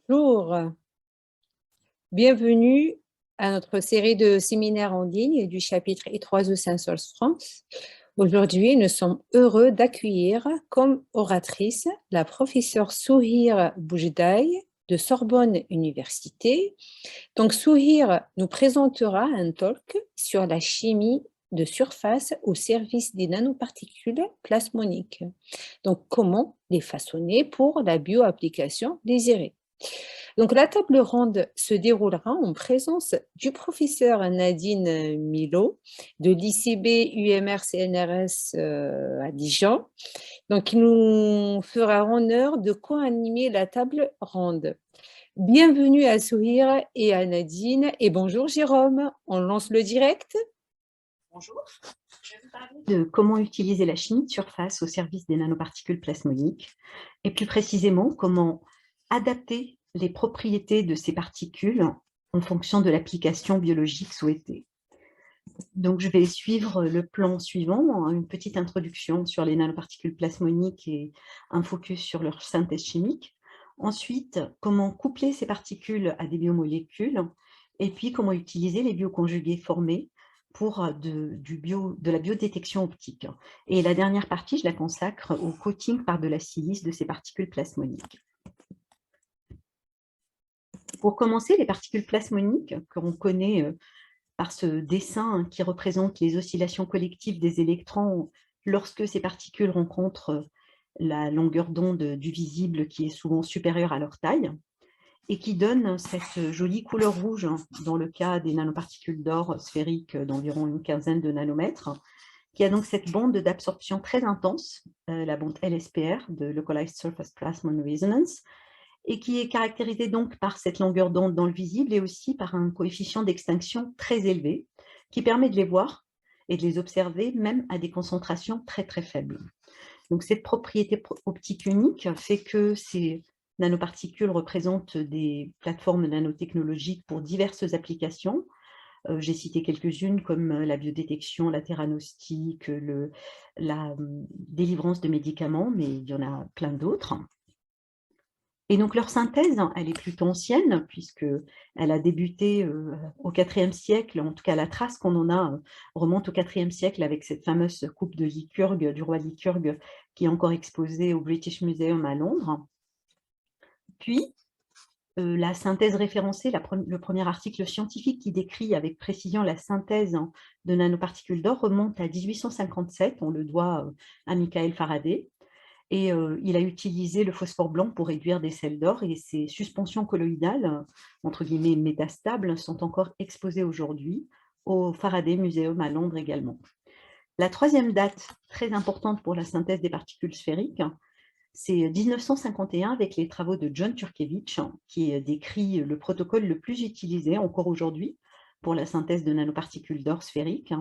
Bonjour, bienvenue à notre série de séminaires en ligne du chapitre I3E Sensors France. Aujourd'hui, nous sommes heureux d'accueillir comme oratrice la professeure Souhir Boujdaï de Sorbonne Université. Donc, Souhir nous présentera un talk sur la chimie de surface au service des nanoparticules plasmoniques. Donc, comment les façonner pour la bioapplication désirée. Donc, la table ronde se déroulera en présence du professeur Nadine Milo de l'ICB UMR CNRS à Dijon. Donc, il nous fera honneur de co-animer la table ronde. Bienvenue à Souhir et à Nadine et bonjour Jérôme. On lance le direct. Bonjour, je vais vous parler de comment utiliser la chimie de surface au service des nanoparticules plasmoniques et plus précisément comment adapter les propriétés de ces particules en fonction de l'application biologique souhaitée. Donc, je vais suivre le plan suivant, une petite introduction sur les nanoparticules plasmoniques et un focus sur leur synthèse chimique. Ensuite, comment coupler ces particules à des biomolécules et puis comment utiliser les bioconjugués formés pour de la biodétection optique. Et la dernière partie, je la consacre au coating par de la silice de ces particules plasmoniques. Pour commencer, les particules plasmoniques, que l'on connaît par ce dessin qui représente les oscillations collectives des électrons lorsque ces particules rencontrent la longueur d'onde du visible qui est souvent supérieure à leur taille, et qui donne cette jolie couleur rouge dans le cas des nanoparticules d'or sphériques d'environ une quinzaine de nanomètres, qui a donc cette bande d'absorption très intense, la bande LSPR, de Localized Surface Plasmon Resonance, et qui est caractérisée donc par cette longueur d'onde dans le visible et aussi par un coefficient d'extinction très élevé, qui permet de les voir et de les observer même à des concentrations très très faibles. Donc cette propriété optique unique fait que ces nanoparticules représentent des plateformes nanotechnologiques pour diverses applications. J'ai cité quelques-unes comme la biodétection, la theranostique, la délivrance de médicaments, mais il y en a plein d'autres. Et donc leur synthèse, elle est plutôt ancienne, puisqu'elle a débuté au IVe siècle, en tout cas la trace qu'on en a remonte au IVe siècle avec cette fameuse coupe de Lycurgue, du roi Lycurgue, qui est encore exposée au British Museum à Londres. Puis, la synthèse référencée, le premier article scientifique qui décrit avec précision la synthèse de nanoparticules d'or remonte à 1857, on le doit à Michael Faraday. Et il a utilisé le phosphore blanc pour réduire des sels d'or et ces suspensions colloïdales, entre guillemets métastables, sont encore exposées aujourd'hui au Faraday Museum à Londres également. La troisième date très importante pour la synthèse des particules sphériques, c'est 1951 avec les travaux de John Turkevich, qui décrit le protocole le plus utilisé encore aujourd'hui pour la synthèse de nanoparticules d'or sphériques,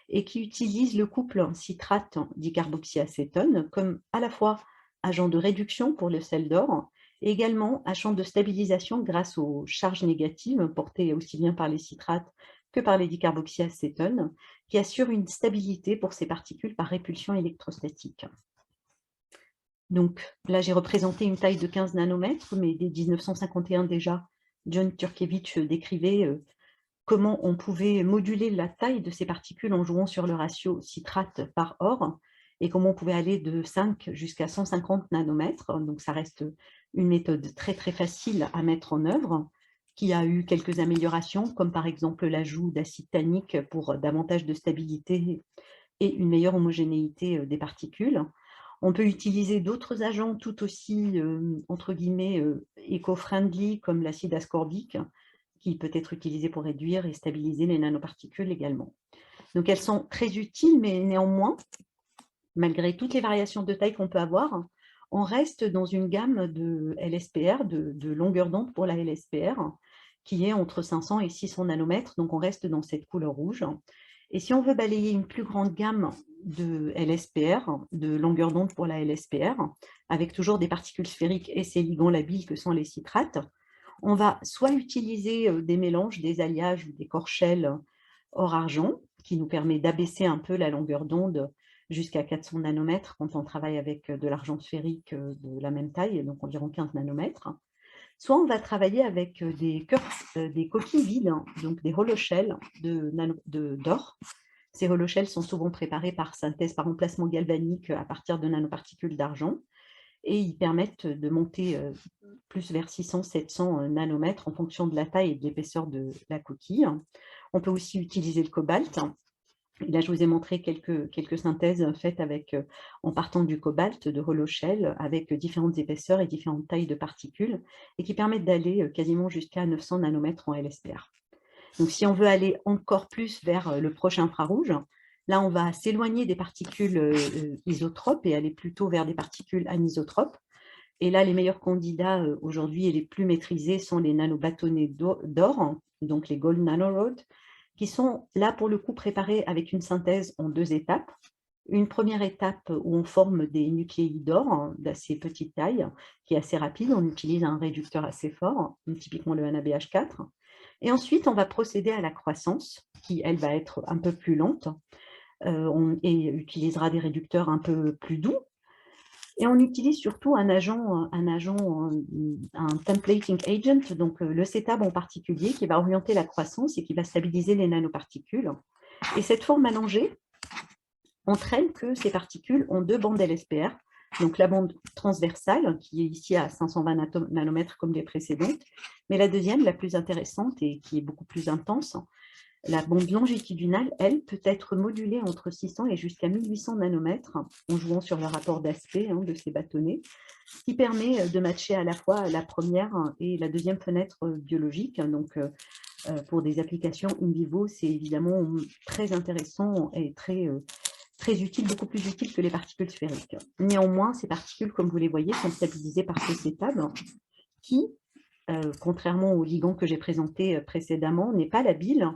et qui utilise le couple citrate dicarboxyacétone comme à la fois agent de réduction pour le sel d'or et également agent de stabilisation grâce aux charges négatives portées aussi bien par les citrates que par les dicarboxyacétones, qui assurent une stabilité pour ces particules par répulsion électrostatique. Donc là, j'ai représenté une taille de 15 nanomètres, mais dès 1951 déjà, John Turkevich décrivait comment on pouvait moduler la taille de ces particules en jouant sur le ratio citrate par or, et comment on pouvait aller de 5 jusqu'à 150 nanomètres. Donc ça reste une méthode très très facile à mettre en œuvre, qui a eu quelques améliorations, comme par exemple l'ajout d'acide tannique pour davantage de stabilité et une meilleure homogénéité des particules. On peut utiliser d'autres agents tout aussi, entre guillemets, éco-friendly, comme l'acide ascorbique, qui peut être utilisé pour réduire et stabiliser les nanoparticules également. Donc elles sont très utiles, mais néanmoins, malgré toutes les variations de taille qu'on peut avoir, on reste dans une gamme de LSPR, de longueur d'onde pour la LSPR, qui est entre 500 et 600 nanomètres, donc on reste dans cette couleur rouge. Et si on veut balayer une plus grande gamme de LSPR, de longueur d'onde pour la LSPR, avec toujours des particules sphériques et ces ligands labiles que sont les citrates, on va soit utiliser des mélanges, des alliages ou des corchels or-argent, qui nous permet d'abaisser un peu la longueur d'onde jusqu'à 400 nanomètres quand on travaille avec de l'argent sphérique de la même taille, donc environ 15 nanomètres. soit on va travailler avec des coquilles vides, hein, donc des holoshells d'or. Ces holoshells sont souvent préparés par synthèse, par emplacement galvanique à partir de nanoparticules d'argent, et ils permettent de monter plus vers 600-700 nanomètres en fonction de la taille et de l'épaisseur de la coquille. On peut aussi utiliser le cobalt. Et là, je vous ai montré quelques synthèses faites en partant du cobalt de holoshell avec différentes épaisseurs et différentes tailles de particules et qui permettent d'aller quasiment jusqu'à 900 nanomètres en LSPR. Donc, si on veut aller encore plus vers le proche infrarouge, là, on va s'éloigner des particules isotropes et aller plutôt vers des particules anisotropes. Et là, les meilleurs candidats aujourd'hui et les plus maîtrisés sont les nanobâtonnets d'or, donc les gold nanorods, qui sont là pour le coup préparés avec une synthèse en 2 étapes. Une première étape où on forme des nucléides d'or d'assez petite taille, qui est assez rapide, on utilise un réducteur assez fort, typiquement le NABH4. Et ensuite, on va procéder à la croissance, qui elle va être un peu plus lente, et utilisera des réducteurs un peu plus doux. Et on utilise surtout un templating agent, donc le CTAB en particulier, qui va orienter la croissance et qui va stabiliser les nanoparticules. Et cette forme allongée entraîne que ces particules ont 2 bandes LSPR, donc la bande transversale, qui est ici à 520 nanomètres comme les précédentes, mais la deuxième, la plus intéressante et qui est beaucoup plus intense, la bande longitudinale, elle, peut être modulée entre 600 et jusqu'à 1800 nanomètres en jouant sur le rapport d'aspect de ces bâtonnets, ce qui permet de matcher à la fois la première et la deuxième fenêtre biologique. Donc, pour des applications in vivo, c'est évidemment très intéressant et très utile, beaucoup plus utile que les particules sphériques. Néanmoins, ces particules, comme vous les voyez, sont stabilisées par ce CTAB qui, contrairement au ligand que j'ai présenté précédemment, n'est pas labile.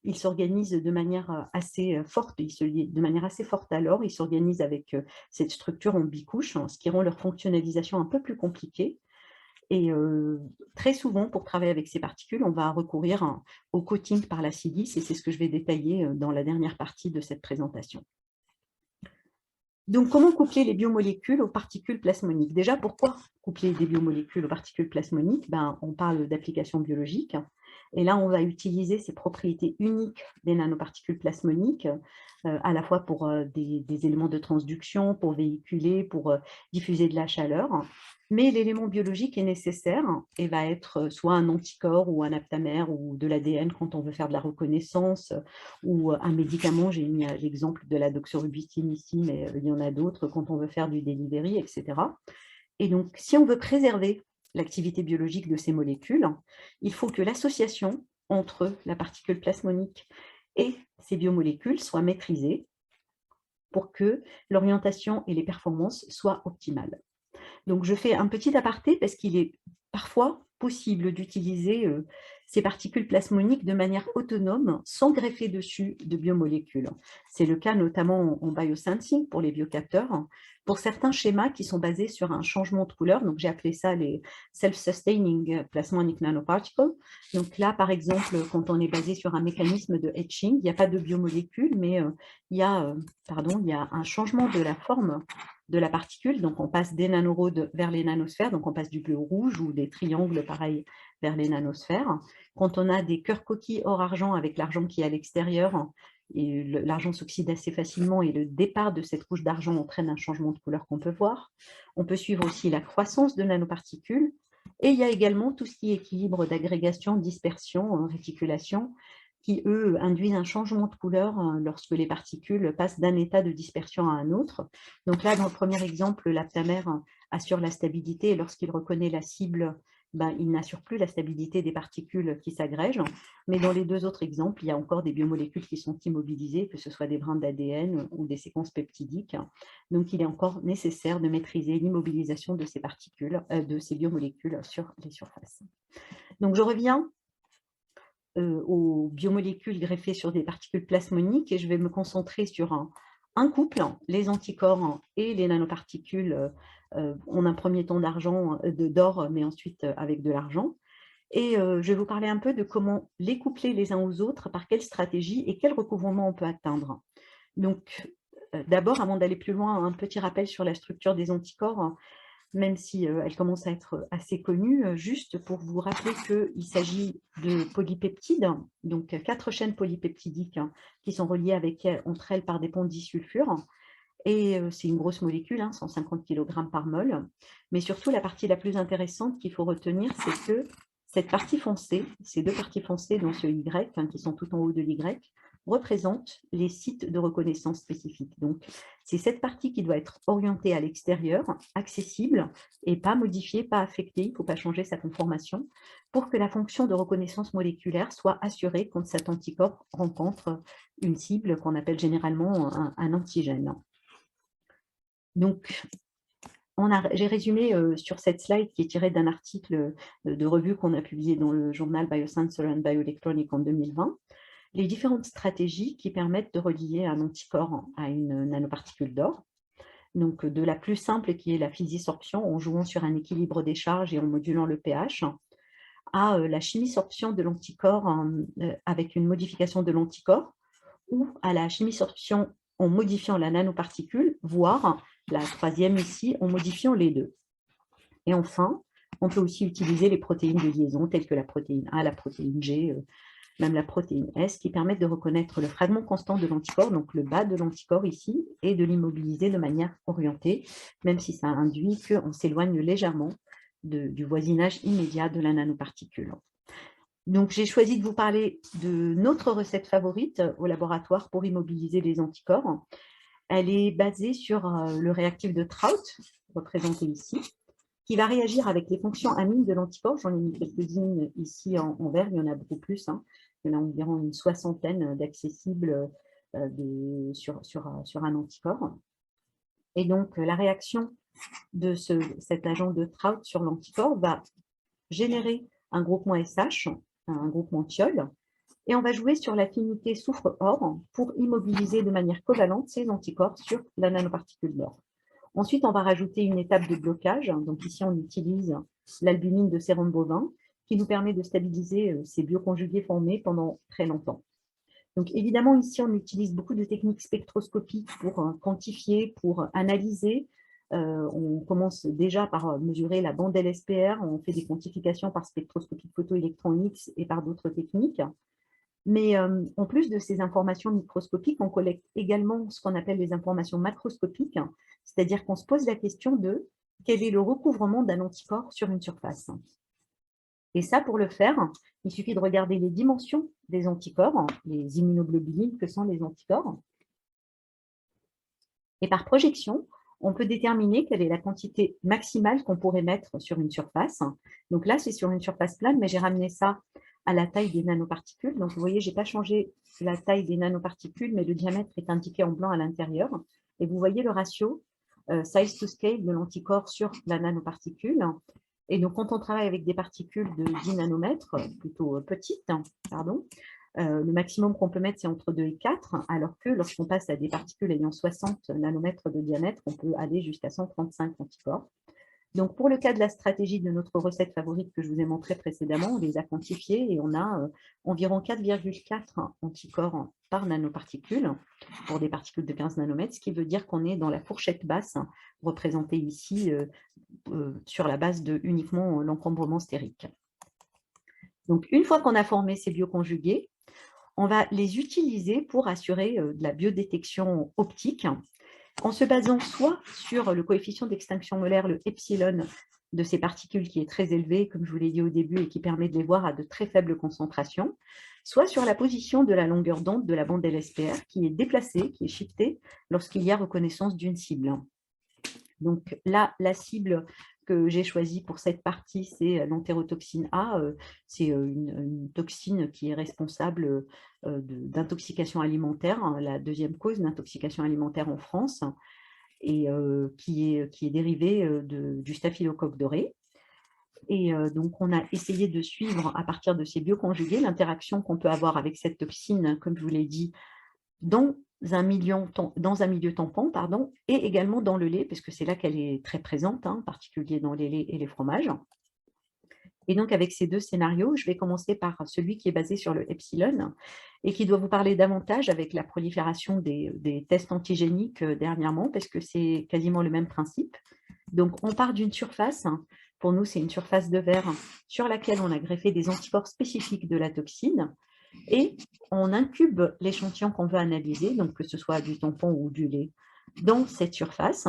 Il s'organise de manière assez forte, de manière assez forte alors, il s'organise avec cette structure en bicouche, ce qui rend leur fonctionnalisation un peu plus compliquée. Et très souvent, pour travailler avec ces particules, on va recourir au coating par la silice, et c'est ce que je vais détailler dans la dernière partie de cette présentation. Donc, comment coupler les biomolécules aux particules plasmoniques? Déjà, pourquoi coupler des biomolécules aux particules plasmoniques? On parle d'applications biologiques. Et là, on va utiliser ces propriétés uniques des nanoparticules plasmoniques, à la fois pour des éléments de transduction, pour véhiculer, pour diffuser de la chaleur. Mais l'élément biologique est nécessaire et va être soit un anticorps ou un aptamère ou de l'ADN quand on veut faire de la reconnaissance, ou un médicament, j'ai mis l'exemple de la doxorubicine ici, mais il y en a d'autres quand on veut faire du delivery, etc. Et donc, si on veut préserver l'activité biologique de ces molécules, il faut que l'association entre la particule plasmonique et ces biomolécules soit maîtrisée pour que l'orientation et les performances soient optimales. Donc, je fais un petit aparté parce qu'il est parfois possible d'utiliser ces particules plasmoniques de manière autonome sans greffer dessus de biomolécules. C'est le cas notamment en biosensing pour les biocapteurs, pour certains schémas qui sont basés sur un changement de couleur. Donc, j'ai appelé ça les self-sustaining plasmonic nanoparticles. Donc là, par exemple, quand on est basé sur un mécanisme de etching, il n'y a pas de biomolécules, mais il y a un changement de la forme de la particule, donc on passe des nanorods vers les nanosphères, donc on passe du bleu au rouge ou des triangles pareil vers les nanosphères. Quand on a des cœurs coquilles hors argent avec l'argent qui est à l'extérieur, l'argent s'oxyde assez facilement et le départ de cette couche d'argent entraîne un changement de couleur qu'on peut voir. On peut suivre aussi la croissance de nanoparticules et il y a également tout ce qui est équilibre d'agrégation, dispersion, réticulation, qui, eux, induisent un changement de couleur lorsque les particules passent d'un état de dispersion à un autre. Donc là, dans le premier exemple, l'aptamère assure la stabilité et lorsqu'il reconnaît la cible, il n'assure plus la stabilité des particules qui s'agrègent. Mais dans les 2 autres exemples, il y a encore des biomolécules qui sont immobilisées, que ce soit des brins d'ADN ou des séquences peptidiques. Donc, il est encore nécessaire de maîtriser l'immobilisation de ces particules, de ces biomolécules sur les surfaces. Donc, je reviens aux biomolécules greffées sur des particules plasmoniques et je vais me concentrer sur un couple, les anticorps et les nanoparticules en un premier temps d'or, mais ensuite avec de l'argent. Et je vais vous parler un peu de comment les coupler les uns aux autres, par quelle stratégie et quel recouvrement on peut atteindre. Donc, d'abord, avant d'aller plus loin, un petit rappel sur la structure des anticorps. même si elle commence à être assez connue, juste pour vous rappeler qu'il s'agit de polypeptides, donc 4 chaînes polypeptidiques qui sont reliées entre elles par des ponts disulfure. Et c'est une grosse molécule, 150 kg par mol. Mais surtout, la partie la plus intéressante qu'il faut retenir, c'est que cette partie foncée, ces 2 parties foncées dans ce Y, qui sont tout en haut de l'Y, représentent les sites de reconnaissance spécifiques. Donc, c'est cette partie qui doit être orientée à l'extérieur, accessible, et pas modifiée, pas affectée, il ne faut pas changer sa conformation, pour que la fonction de reconnaissance moléculaire soit assurée quand cet anticorps rencontre une cible qu'on appelle généralement un antigène. Donc, j'ai résumé sur cette slide qui est tirée d'un article de revue qu'on a publié dans le journal Biosensor and Bioelectronics en 2020, les différentes stratégies qui permettent de relier un anticorps à une nanoparticule d'or. Donc, de la plus simple qui est la physisorption en jouant sur un équilibre des charges et en modulant le pH, à la chimisorption de l'anticorps avec une modification de l'anticorps, ou à la chimisorption en modifiant la nanoparticule, voire la troisième ici, en modifiant les deux. Et enfin, on peut aussi utiliser les protéines de liaison, telles que la protéine A, la protéine G, même la protéine S, qui permettent de reconnaître le fragment constant de l'anticorps, donc le bas de l'anticorps ici, et de l'immobiliser de manière orientée, même si ça induit qu'on s'éloigne légèrement du voisinage immédiat de la nanoparticule. Donc, j'ai choisi de vous parler de notre recette favorite au laboratoire pour immobiliser les anticorps. Elle est basée sur le réactif de Trout, représenté ici, qui va réagir avec les fonctions amines de l'anticorps. J'en ai mis quelques-unes ici en vert, il y en a beaucoup plus. Il y en a environ une soixantaine d'accessibles sur un anticorps. Et donc, la réaction de cet agent de Trout sur l'anticorps va générer un groupement SH, un groupement thiol, et on va jouer sur l'affinité soufre-or pour immobiliser de manière covalente ces anticorps sur la nanoparticule d'or. Ensuite, on va rajouter une étape de blocage. Donc ici, on utilise l'albumine de sérum bovin qui nous permet de stabiliser ces bioconjugués formés pendant très longtemps. Donc évidemment, ici, on utilise beaucoup de techniques spectroscopiques pour quantifier, pour analyser. On commence déjà par mesurer la bande LSPR, on fait des quantifications par spectroscopie photoélectron X et par d'autres techniques. Mais en plus de ces informations microscopiques, on collecte également ce qu'on appelle les informations macroscopiques, c'est-à-dire qu'on se pose la question de quel est le recouvrement d'un anticorps sur une surface. Et ça, pour le faire, il suffit de regarder les dimensions des anticorps, les immunoglobulines que sont les anticorps. Et par projection, on peut déterminer quelle est la quantité maximale qu'on pourrait mettre sur une surface. Donc là, c'est sur une surface plane, mais j'ai ramené ça à la taille des nanoparticules. Donc, vous voyez, je n'ai pas changé la taille des nanoparticules, mais le diamètre est indiqué en blanc à l'intérieur. Et vous voyez le ratio size to scale de l'anticorps sur la nanoparticule. Et donc, quand on travaille avec des particules de 10 nanomètres, plutôt petites, le maximum qu'on peut mettre, c'est entre 2 et 4, alors que lorsqu'on passe à des particules ayant 60 nanomètres de diamètre, on peut aller jusqu'à 135 anticorps. Donc, pour le cas de la stratégie de notre recette favorite que je vous ai montrée précédemment, on les a quantifiés et on a environ 4,4 anticorps par nanoparticule pour des particules de 15 nanomètres, ce qui veut dire qu'on est dans la fourchette basse, représentée ici sur la base de uniquement l'encombrement stérique. Donc, une fois qu'on a formé ces bioconjugués, on va les utiliser pour assurer de la biodétection optique, en se basant soit sur le coefficient d'extinction molaire, le epsilon, de ces particules qui est très élevé, comme je vous l'ai dit au début, et qui permet de les voir à de très faibles concentrations, soit sur la position de la longueur d'onde de la bande LSPR, qui est déplacée, qui est shiftée, lorsqu'il y a reconnaissance d'une cible. Donc là, la cible que j'ai choisie pour cette partie, c'est l'entérotoxine A. C'est une toxine qui est responsable d'intoxication alimentaire, la deuxième cause d'intoxication alimentaire en France, et qui est dérivée du staphylocoque doré. Et donc, on a essayé de suivre, à partir de ces bioconjugués, l'interaction qu'on peut avoir avec cette toxine, comme je vous l'ai dit, dans un milieu tampon, et également dans le lait, parce que c'est là qu'elle est très présente, en particulier dans les laits et les fromages. Et donc, avec ces deux scénarios, je vais commencer par celui qui est basé sur le epsilon et qui doit vous parler davantage avec la prolifération des tests antigéniques dernièrement, parce que c'est quasiment le même principe. Donc, on part d'une surface, pour nous, c'est une surface de verre sur laquelle on a greffé des anticorps spécifiques de la toxine et on incube l'échantillon qu'on veut analyser, donc que ce soit du tampon ou du lait, dans cette surface.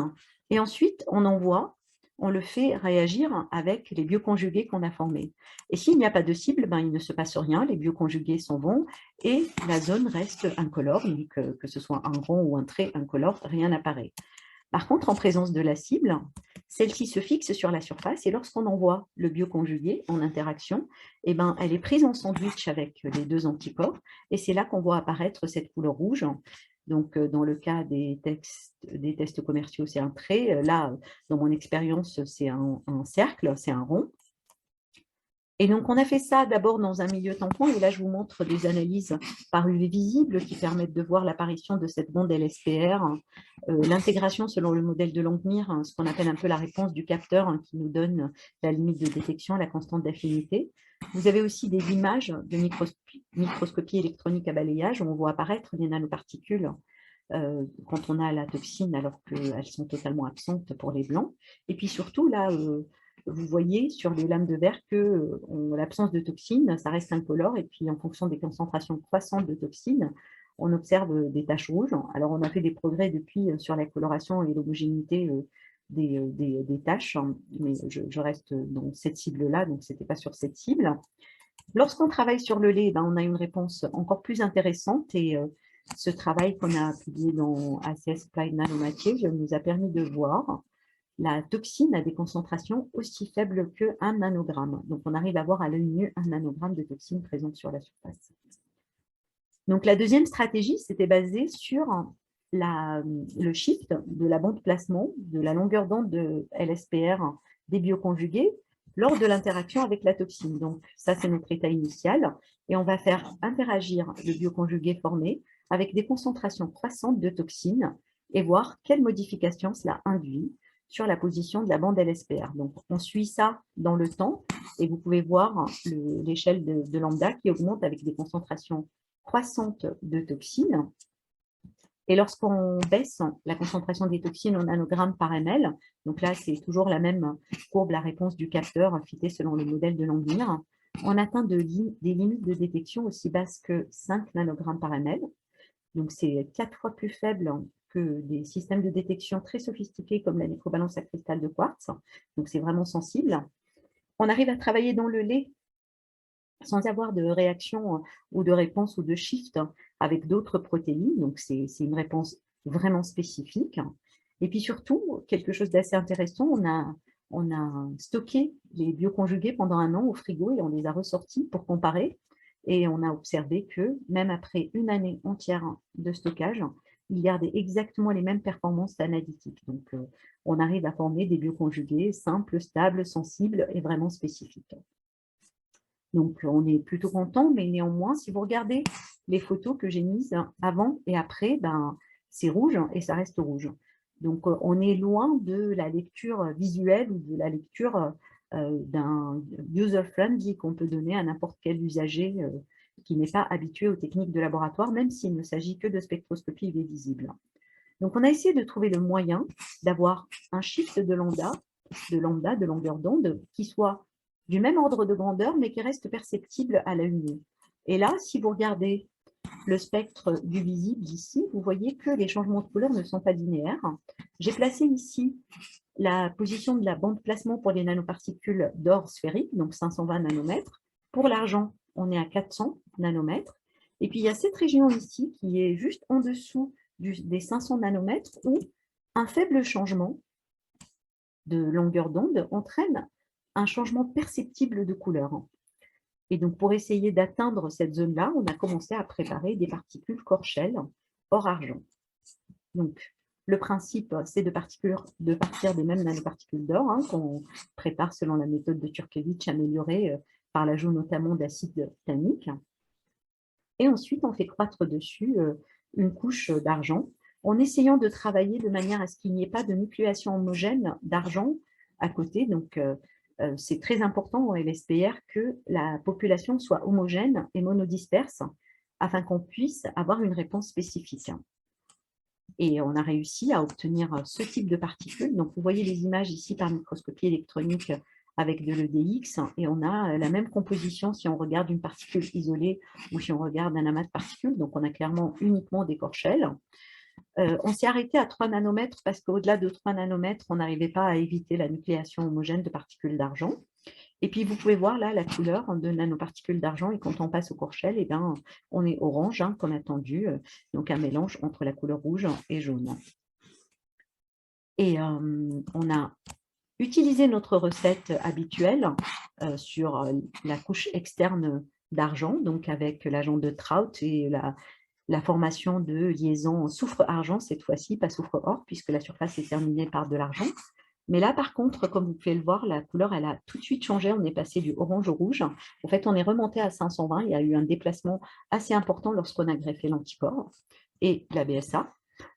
Et ensuite, on le fait réagir avec les bioconjugués qu'on a formés. Et s'il n'y a pas de cible, ben, il ne se passe rien, les bioconjugués s'en vont et la zone reste incolore, donc que ce soit un rond ou un trait incolore, rien n'apparaît. Par contre, en présence de la cible, celle-ci se fixe sur la surface et lorsqu'on envoie le bioconjugué en interaction, eh ben, elle est prise en sandwich avec les deux anticorps et c'est là qu'on voit apparaître cette couleur rouge. Donc, dans le cas des tests commerciaux, c'est un trait. Là, dans mon expérience, c'est un cercle, c'est un rond. Et donc, on a fait ça d'abord dans un milieu tampon, et là, je vous montre des analyses par UV visible qui permettent de voir l'apparition de cette bande LSPR, l'intégration selon le modèle de Langmuir, ce qu'on appelle un peu la réponse du capteur qui nous donne la limite de détection, la constante d'affinité. Vous avez aussi des images de microscopie électronique à balayage où on voit apparaître des nanoparticules quand on a la toxine alors qu'elles sont totalement absentes pour les blancs. Et puis surtout, là, vous voyez sur les lames de verre que l'absence de toxine, ça reste incolore. Et puis, en fonction des concentrations croissantes de toxines, on observe des taches rouges. Alors, on a fait des progrès depuis sur la coloration et l'homogénéité des taches, mais je reste dans cette cible-là, donc ce n'était pas sur cette cible. Lorsqu'on travaille sur le lait, ben, on a une réponse encore plus intéressante et ce travail qu'on a publié dans ACS Applied Nanomaterials nous a permis de voir la toxine à des concentrations aussi faibles que 1 nanogramme. Donc, on arrive à voir à l'œil nu 1 nanogramme de toxine présente sur la surface. Donc, la deuxième stratégie, c'était basée sur le shift de la bande placement, de la longueur d'onde de LSPR des bioconjugués lors de l'interaction avec la toxine. Donc, ça, c'est notre état initial. Et on va faire interagir le bioconjugué formé avec des concentrations croissantes de toxines et voir quelle modification cela induit sur la position de la bande LSPR. Donc, on suit ça dans le temps et vous pouvez voir l'échelle de lambda qui augmente avec des concentrations croissantes de toxines. Et lorsqu'on baisse la concentration des toxines en nanogrammes par ml, donc là, c'est toujours la même courbe, la réponse du capteur fitée selon le modèle de Langmuir, on atteint des limites de détection aussi basses que 5 nanogrammes par ml. Donc, c'est 4 fois plus faible que des systèmes de détection très sophistiqués comme la microbalance à cristal de quartz. Donc, c'est vraiment sensible. On arrive à travailler dans le lait sans avoir de réaction ou de réponse ou de shift avec d'autres protéines. Donc, c'est une réponse vraiment spécifique. Et puis surtout, quelque chose d'assez intéressant, on a stocké les bioconjugués pendant 1 an au frigo et on les a ressortis pour comparer. Et on a observé que même après 1 année entière de stockage, ils gardaient exactement les mêmes performances analytiques. Donc, on arrive à former des bioconjugués simples, stables, sensibles et vraiment spécifiques. Donc, on est plutôt content, mais néanmoins, si vous regardez les photos que j'ai mises avant et après, ben, c'est rouge et ça reste rouge. Donc, on est loin de la lecture visuelle ou de la lecture d'un user-friendly qu'on peut donner à n'importe quel usager qui n'est pas habitué aux techniques de laboratoire, même s'il ne s'agit que de spectroscopie UV visible. Donc, on a essayé de trouver le moyen d'avoir un shift de lambda, de longueur d'onde, qui soit du même ordre de grandeur, mais qui reste perceptible à l'œil nu. Et là, si vous regardez le spectre du visible ici, vous voyez que les changements de couleur ne sont pas linéaires. J'ai placé ici la position de la bande placement pour les nanoparticules d'or sphérique, donc 520 nanomètres. Pour l'argent, on est à 400 nanomètres. Et puis, il y a cette région ici qui est juste en dessous des 500 nanomètres où un faible changement de longueur d'onde entraîne un changement perceptible de couleur. Et donc, pour essayer d'atteindre cette zone-là, on a commencé à préparer des particules Korshell or argent. Donc, le principe, c'est de partir des mêmes nanoparticules d'or qu'on prépare selon la méthode de Turkevich améliorée par l'ajout notamment d'acide tannique. Et ensuite, on fait croître dessus une couche d'argent en essayant de travailler de manière à ce qu'il n'y ait pas de nucléation homogène d'argent à côté. Donc, c'est très important en LSPR que la population soit homogène et monodisperse afin qu'on puisse avoir une réponse spécifique. Et on a réussi à obtenir ce type de particules. Donc, vous voyez les images ici par microscopie électronique avec de l'EDX, et on a la même composition si on regarde une particule isolée ou si on regarde un amas de particules. Donc, on a clairement uniquement des Korshell. On s'est arrêté à 3 nanomètres parce qu'au-delà de 3 nanomètres, on n'arrivait pas à éviter la nucléation homogène de particules d'argent. Et puis, vous pouvez voir là la couleur de nanoparticules d'argent. Et quand on passe au Korshell, eh bien, on est orange, hein, comme attendu. Donc, un mélange entre la couleur rouge et jaune. Et on a utilisé notre recette habituelle sur la couche externe d'argent, donc avec l'agent de Trout et la formation de liaison soufre-argent cette fois-ci, pas soufre-or, puisque la surface est terminée par de l'argent. Mais là, par contre, comme vous pouvez le voir, la couleur, elle a tout de suite changé. On est passé du orange au rouge. En fait, on est remonté à 520. Il y a eu un déplacement assez important lorsqu'on a greffé l'anticorps et la BSA.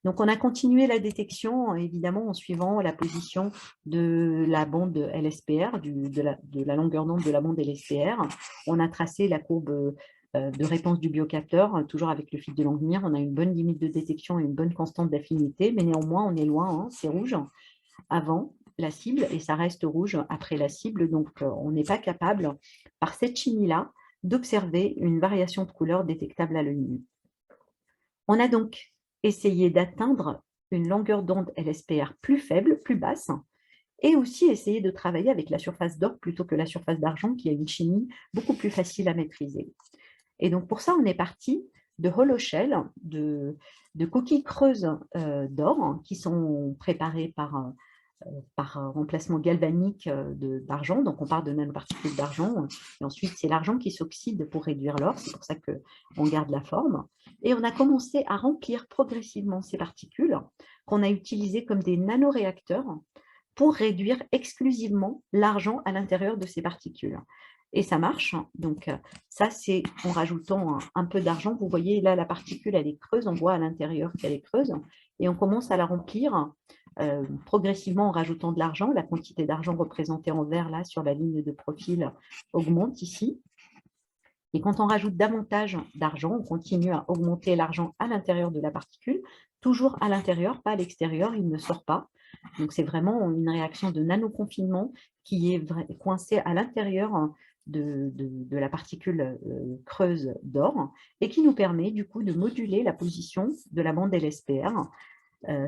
Donc, on a continué la détection, évidemment, en suivant la position de la bande LSPR, de la longueur d'onde de la bande LSPR. On a tracé la courbe de réponse du biocapteur, toujours avec le fil de Langmuir. On a une bonne limite de détection et une bonne constante d'affinité, mais néanmoins, on est loin, hein, c'est rouge avant la cible et ça reste rouge après la cible. Donc, on n'est pas capable, par cette chimie-là, d'observer une variation de couleur détectable à l'œil nu. On a donc essayé d'atteindre une longueur d'onde LSPR plus faible, plus basse, et aussi essayer de travailler avec la surface d'or plutôt que la surface d'argent, qui a une chimie beaucoup plus facile à maîtriser. Et donc, pour ça, on est parti de hollow shell, de coquilles creuses d'or qui sont préparées par remplacement galvanique d'argent. Donc, on part de nanoparticules d'argent. Et ensuite, c'est l'argent qui s'oxyde pour réduire l'or. C'est pour ça qu'on garde la forme. Et on a commencé à remplir progressivement ces particules qu'on a utilisées comme des nanoréacteurs pour réduire exclusivement l'argent à l'intérieur de ces particules. Et ça marche. Donc, ça, c'est en rajoutant un peu d'argent. Vous voyez, là, la particule, elle est creuse. On voit à l'intérieur qu'elle est creuse. Et on commence à la remplir progressivement en rajoutant de l'argent. La quantité d'argent représentée en vert, là, sur la ligne de profil, augmente ici. Et quand on rajoute davantage d'argent, on continue à augmenter l'argent à l'intérieur de la particule, toujours à l'intérieur, pas à l'extérieur, il ne sort pas. Donc, c'est vraiment une réaction de nanoconfinement qui est coincée à l'intérieur de la particule creuse d'or et qui nous permet du coup de moduler la position de la bande LSPR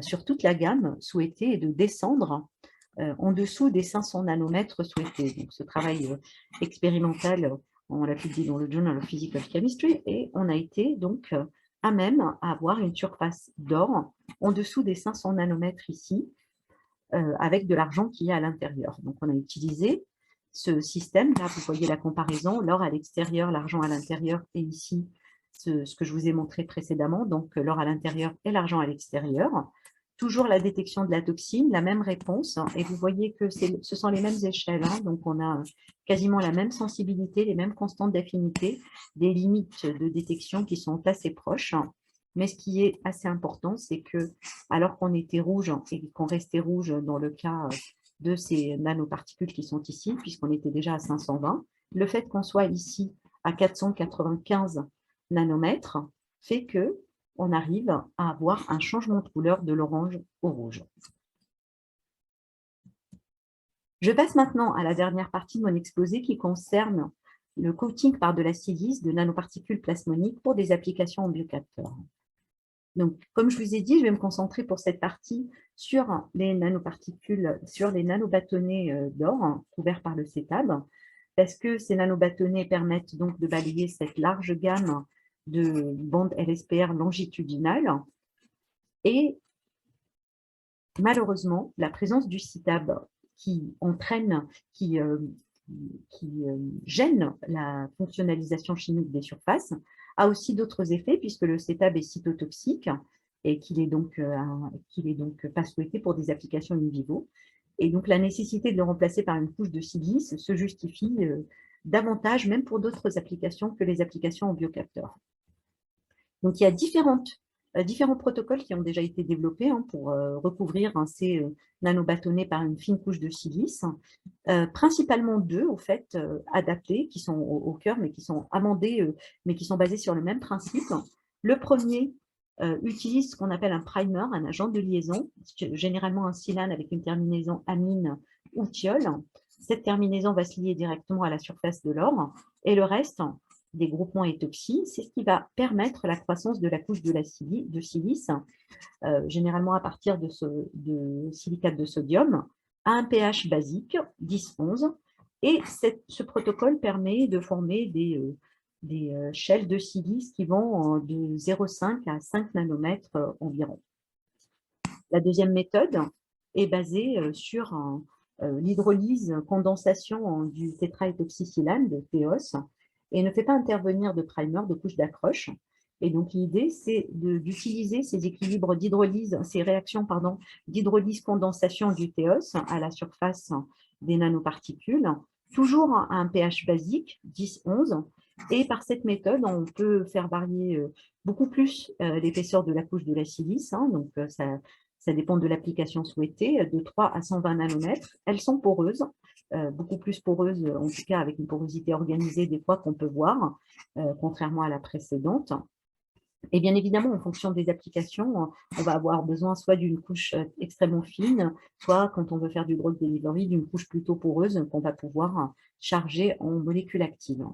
sur toute la gamme souhaitée et de descendre en dessous des 500 nanomètres souhaités. Donc, ce travail expérimental, on l'a publié dans le Journal of Physical Chemistry et on a été donc à même à avoir une surface d'or en dessous des 500 nanomètres ici, avec de l'argent qui est à l'intérieur. Donc, on a utilisé ce système. Là, vous voyez la comparaison, l'or à l'extérieur, l'argent à l'intérieur, et ici, ce que je vous ai montré précédemment, donc l'or à l'intérieur et l'argent à l'extérieur. Toujours la détection de la toxine, la même réponse, et vous voyez que ce sont les mêmes échelles, hein, donc on a quasiment la même sensibilité, les mêmes constantes d'affinité, des limites de détection qui sont assez proches. Mais ce qui est assez important, c'est que alors qu'on était rouge et qu'on restait rouge dans le cas de ces nanoparticules qui sont ici, puisqu'on était déjà à 520, le fait qu'on soit ici à 495 nanomètres fait que on arrive à avoir un changement de couleur de l'orange au rouge. Je passe maintenant à la dernière partie de mon exposé qui concerne le coating par de la silice de nanoparticules plasmoniques pour des applications en biocapteurs. Donc, comme je vous ai dit, je vais me concentrer pour cette partie sur les nanoparticules, sur les nanobâtonnets d'or couverts par le CTAB, parce que ces nanobâtonnets permettent donc de balayer cette large gamme de bandes LSPR longitudinales. Et malheureusement, la présence du CTAB qui entraîne, qui gêne la fonctionnalisation chimique des surfaces, a aussi d'autres effets puisque le CTAB est cytotoxique et qu'il est donc pas souhaité pour des applications in vivo. Et donc, la nécessité de le remplacer par une couche de silice se justifie davantage, même pour d'autres applications que les applications en biocapteurs. Donc, il y a différents protocoles qui ont déjà été développés pour recouvrir ces nanobâtonnets par une fine couche de silice, principalement deux, au fait, adaptés, qui sont au cœur, mais qui sont amendés, mais qui sont basés sur le même principe. Le premier utilise ce qu'on appelle un primer, un agent de liaison, généralement un silane avec une terminaison amine ou thiol. Cette terminaison va se lier directement à la surface de l'or et le reste des groupements étoxy, c'est ce qui va permettre la croissance de la couche de silice, généralement à partir de silicate de sodium, à un pH basique, 10-11, et ce protocole permet de former des shell de silice qui vont de 0,5 à 5 nanomètres environ. La deuxième méthode est basée sur l'hydrolyse condensation du tétraéthoxysilane, de TEOS, et ne fait pas intervenir de primer, de couche d'accroche. Et donc l'idée, c'est d'utiliser ces équilibres d'hydrolyse, ces réactions d'hydrolyse condensation du TEOS à la surface des nanoparticules, toujours à un pH basique, 10-11, et par cette méthode, on peut faire varier beaucoup plus l'épaisseur de la couche de la silice, donc ça dépend de l'application souhaitée, de 3 à 120 nanomètres. Elles sont poreuses, beaucoup plus poreuses, en tout cas avec une porosité organisée des fois qu'on peut voir, contrairement à la précédente. Et bien évidemment, en fonction des applications, on va avoir besoin soit d'une couche extrêmement fine, soit quand on veut faire du drug delivery, d'une couche plutôt poreuse qu'on va pouvoir charger en molécules actives.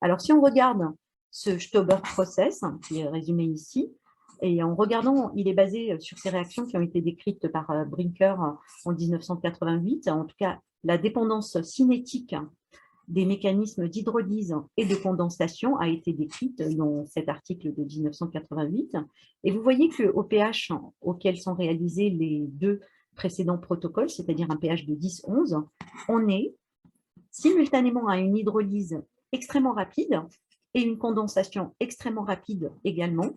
Alors, si on regarde ce Stauber process, qui est résumé ici, et en regardant, il est basé sur ces réactions qui ont été décrites par Brinker en 1988, en tout cas la dépendance cinétique des mécanismes d'hydrolyse et de condensation a été décrite dans cet article de 1988. Et vous voyez qu'au pH auquel sont réalisés les deux précédents protocoles, c'est-à-dire un pH de 10-11, on est simultanément à une hydrolyse extrêmement rapide et une condensation extrêmement rapide également,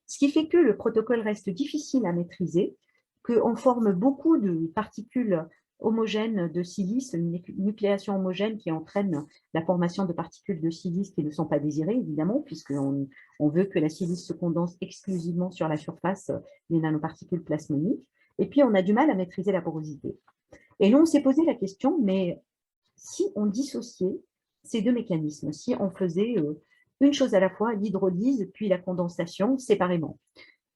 ce qui fait que le protocole reste difficile à maîtriser, qu'on forme beaucoup de particules homogènes de silice, une nucléation homogène qui entraîne la formation de particules de silice qui ne sont pas désirées, évidemment, puisqu'on veut que la silice se condense exclusivement sur la surface des nanoparticules plasmoniques. Et puis, on a du mal à maîtriser la porosité. Et là, on s'est posé la question, mais si on dissociait ces deux mécanismes, si on faisait une chose à la fois, l'hydrolyse puis la condensation séparément.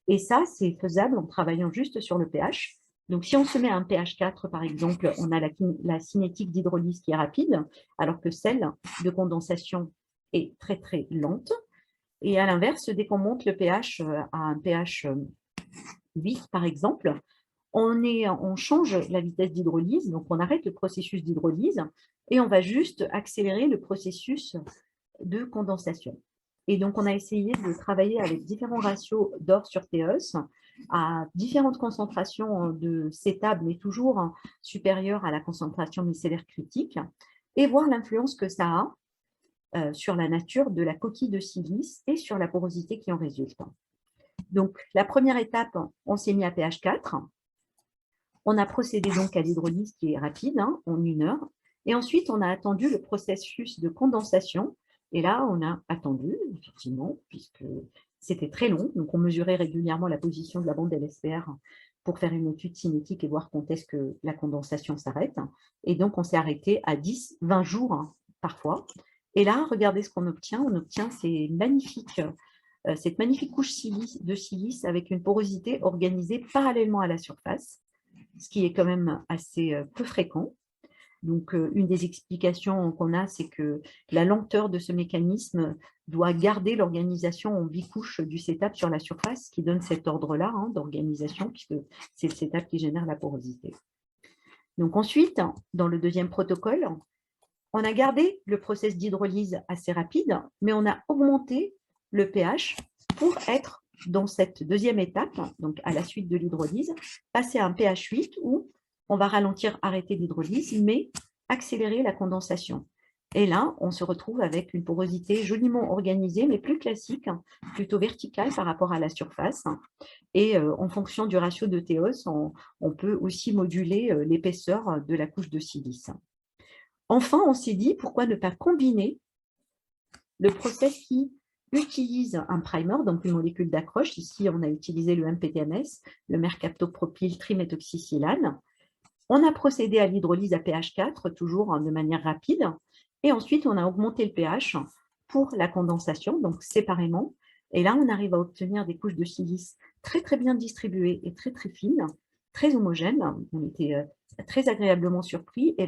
Et ça, c'est faisable en travaillant juste sur le pH. Donc, si on se met à un pH 4, par exemple, on a la cinétique d'hydrolyse qui est rapide, alors que celle de condensation est très, très lente. Et à l'inverse, dès qu'on monte le pH à un pH 8, par exemple, on change la vitesse d'hydrolyse, donc on arrête le processus d'hydrolyse et on va juste accélérer le processus de condensation. Et donc, on a essayé de travailler avec différents ratios d'or sur TEOS à différentes concentrations de CETAB, mais toujours supérieures à la concentration micellaire critique, et voir l'influence que ça a sur la nature de la coquille de silice et sur la porosité qui en résulte. Donc, la première étape, on s'est mis à pH 4. On a procédé donc à l'hydrolyse qui est rapide, en 1 heure. Et ensuite, on a attendu le processus de condensation. Et là, on a attendu, effectivement, puisque c'était très long. Donc, on mesurait régulièrement la position de la bande LSPR pour faire une étude cinétique et voir quand est-ce que la condensation s'arrête. Et donc, on s'est arrêté à 10, 20 jours parfois. Et là, regardez ce qu'on obtient. On obtient cette magnifique couche de silice avec une porosité organisée parallèlement à la surface, ce qui est quand même assez peu fréquent. Donc, une des explications qu'on a, c'est que la lenteur de ce mécanisme doit garder l'organisation en bicouche du CETAP sur la surface, qui donne cet ordre-là d'organisation, puisque c'est le CETAP qui génère la porosité. Donc ensuite, dans le deuxième protocole, on a gardé le process d'hydrolyse assez rapide, mais on a augmenté le pH pour être dans cette deuxième étape, donc à la suite de l'hydrolyse, passer à un pH 8 où on va ralentir, arrêter l'hydrolyse, mais accélérer la condensation. Et là, on se retrouve avec une porosité joliment organisée, mais plus classique, plutôt verticale par rapport à la surface. Et en fonction du ratio de TEOS, on peut aussi moduler l'épaisseur de la couche de silice. Enfin, on s'est dit, pourquoi ne pas combiner le process qui utilise un primer, donc une molécule d'accroche. Ici, on a utilisé le MPTMS, le mercaptopropyl triméthoxysilane. On a procédé à l'hydrolyse à pH 4, toujours de manière rapide. Et ensuite, on a augmenté le pH pour la condensation, donc séparément. Et là, on arrive à obtenir des couches de silice très, très bien distribuées et très, très fines, très homogènes. On était très agréablement surpris. Et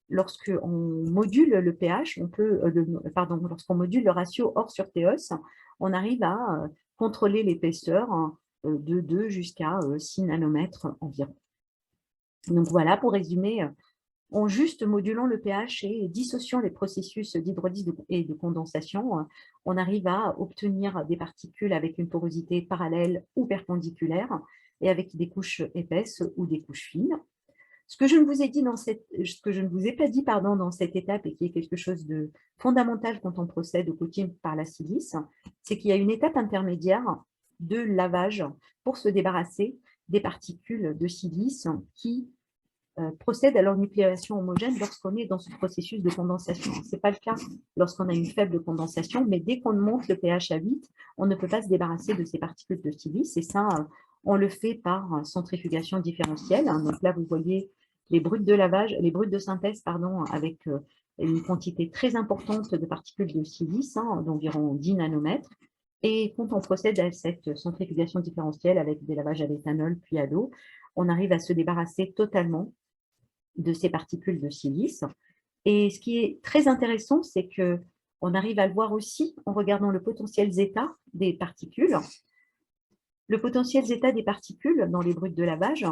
lorsqu'on module le pH, lorsqu'on module le ratio OR sur TEOS, on arrive à contrôler l'épaisseur de 2 jusqu'à 6 nanomètres environ. Donc voilà, pour résumer, en juste modulant le pH et dissociant les processus d'hydrolyse et de condensation, on arrive à obtenir des particules avec une porosité parallèle ou perpendiculaire et avec des couches épaisses ou des couches fines. Ce que je ne vous ai dit ce que je ne vous ai pas dit dans cette étape et qui est quelque chose de fondamental quand on procède au coating par la silice, c'est qu'il y a une étape intermédiaire de lavage pour se débarrasser des particules de silice qui procèdent à leur nucléation homogène lorsqu'on est dans ce processus de condensation. Ce n'est pas le cas lorsqu'on a une faible condensation, mais dès qu'on monte le pH à 8, on ne peut pas se débarrasser de ces particules de silice, et ça, on le fait par centrifugation différentielle. Donc là, vous voyez les brutes de lavage, les brutes de synthèse, avec une quantité très importante de particules de silice, d'environ 10 nanomètres. Et quand on procède à cette centrifugation différentielle avec des lavages à l'éthanol puis à l'eau, on arrive à se débarrasser totalement de ces particules de silice. Et ce qui est très intéressant, c'est qu'on arrive à le voir aussi en regardant le potentiel zeta des particules. Le potentiel zeta des particules dans les brutes de lavage,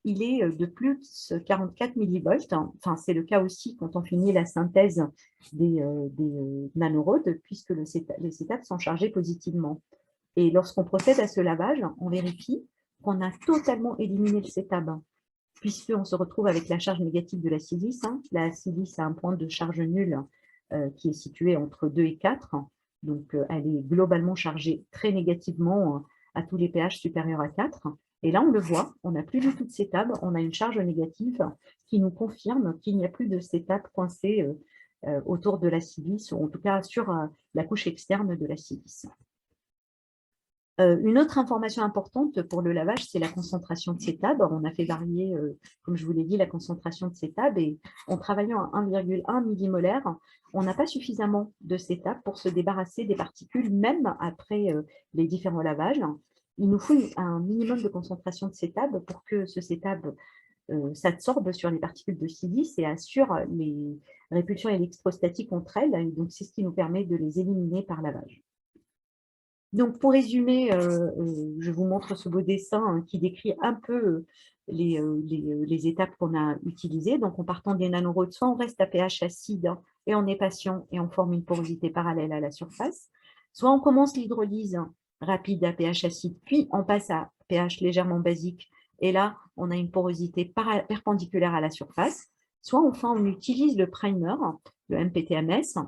il est de plus 44 millivolts. Enfin, c'est le cas aussi quand on finit la synthèse des nanorodes, puisque les cétates sont chargés positivement. Et lorsqu'on procède à ce lavage, on vérifie qu'on a totalement éliminé le cétab, puisqu'on se retrouve avec la charge négative de la silice. La silice a un point de charge nulle qui est situé entre 2 et 4. Donc, elle est globalement chargée très négativement à tous les pH supérieurs à 4. Et là, on le voit, on n'a plus du tout de cétab, on a une charge négative qui nous confirme qu'il n'y a plus de cétab coincé autour de la silice, ou en tout cas sur la couche externe de la silice. Une autre information importante pour le lavage, c'est la concentration de cétab. On a fait varier, comme je vous l'ai dit, la concentration de cétab, et en travaillant à 1,1 millimolaire, on n'a pas suffisamment de cétab pour se débarrasser des particules, même après les différents lavages. Il nous faut un minimum de concentration de cétab pour que ce cétab s'absorbe sur les particules de silice et assure les répulsions électrostatiques entre elles. Et donc, c'est ce qui nous permet de les éliminer par lavage. Donc, pour résumer, je vous montre ce beau dessin qui décrit un peu les étapes qu'on a utilisées. Donc, en partant des nanorodes, soit on reste à pH acide et on est patient et on forme une porosité parallèle à la surface, soit on commence l'hydrolyse rapide à pH acide, puis on passe à pH légèrement basique, et là, on a une porosité perpendiculaire à la surface, soit enfin on utilise le primer, le MPTMS.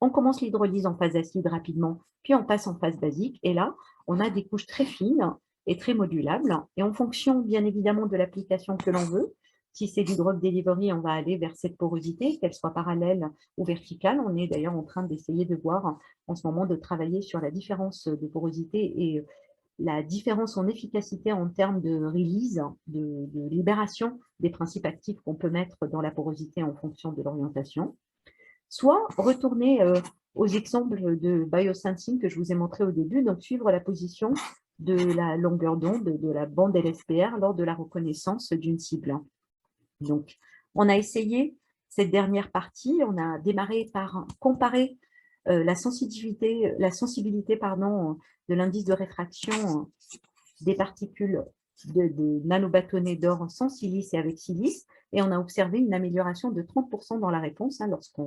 On commence l'hydrolyse en phase acide rapidement, puis on passe en phase basique. Et là, on a des couches très fines et très modulables. Et en fonction, bien évidemment, de l'application que l'on veut, si c'est du drug delivery, on va aller vers cette porosité, qu'elle soit parallèle ou verticale. On est d'ailleurs en train d'essayer de voir en ce moment, de travailler sur la différence de porosité et la différence en efficacité en termes de release, de libération des principes actifs qu'on peut mettre dans la porosité en fonction de l'orientation. Soit retourner aux exemples de biosensing que je vous ai montré au début, donc suivre la position de la longueur d'onde de la bande LSPR lors de la reconnaissance d'une cible. Donc, on a essayé cette dernière partie, on a démarré par comparer la sensibilité de l'indice de réfraction des particules de nanobâtonnets d'or sans silice et avec silice, et on a observé une amélioration de 30% dans la réponse lorsque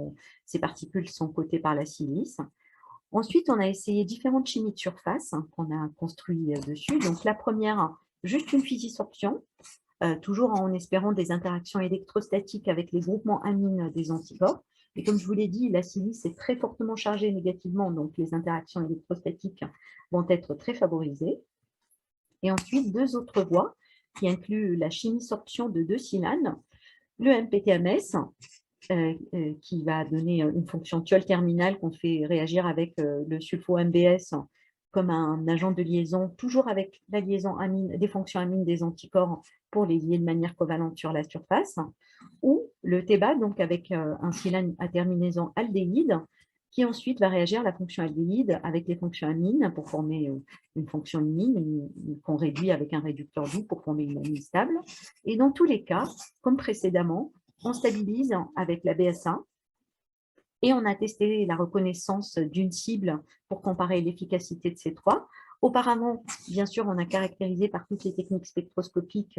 ces particules sont cotées par la silice. Ensuite, on a essayé différentes chimies de surface qu'on a construit dessus. Donc la première, juste une physisorption, toujours en espérant des interactions électrostatiques avec les groupements amines des anticorps. Et comme je vous l'ai dit, la silice est très fortement chargée négativement, donc les interactions électrostatiques vont être très favorisées. Et ensuite, deux autres voies qui incluent la chimie-sorption de 2 silanes, le MPTMS, qui va donner une fonction thiol terminale qu'on fait réagir avec le sulfo-MBS comme un agent de liaison, toujours avec la liaison amine, des fonctions amines des anticorps pour les lier de manière covalente sur la surface, ou le TEBA, donc avec un silane à terminaison aldéhyde, qui ensuite va réagir à la fonction aldéhyde avec les fonctions amines pour former une fonction imine qu'on réduit avec un réducteur doux pour former une amine stable. Et dans tous les cas, comme précédemment, on stabilise avec la BSA et on a testé la reconnaissance d'une cible pour comparer l'efficacité de ces trois. Auparavant, bien sûr, on a caractérisé par toutes les techniques spectroscopiques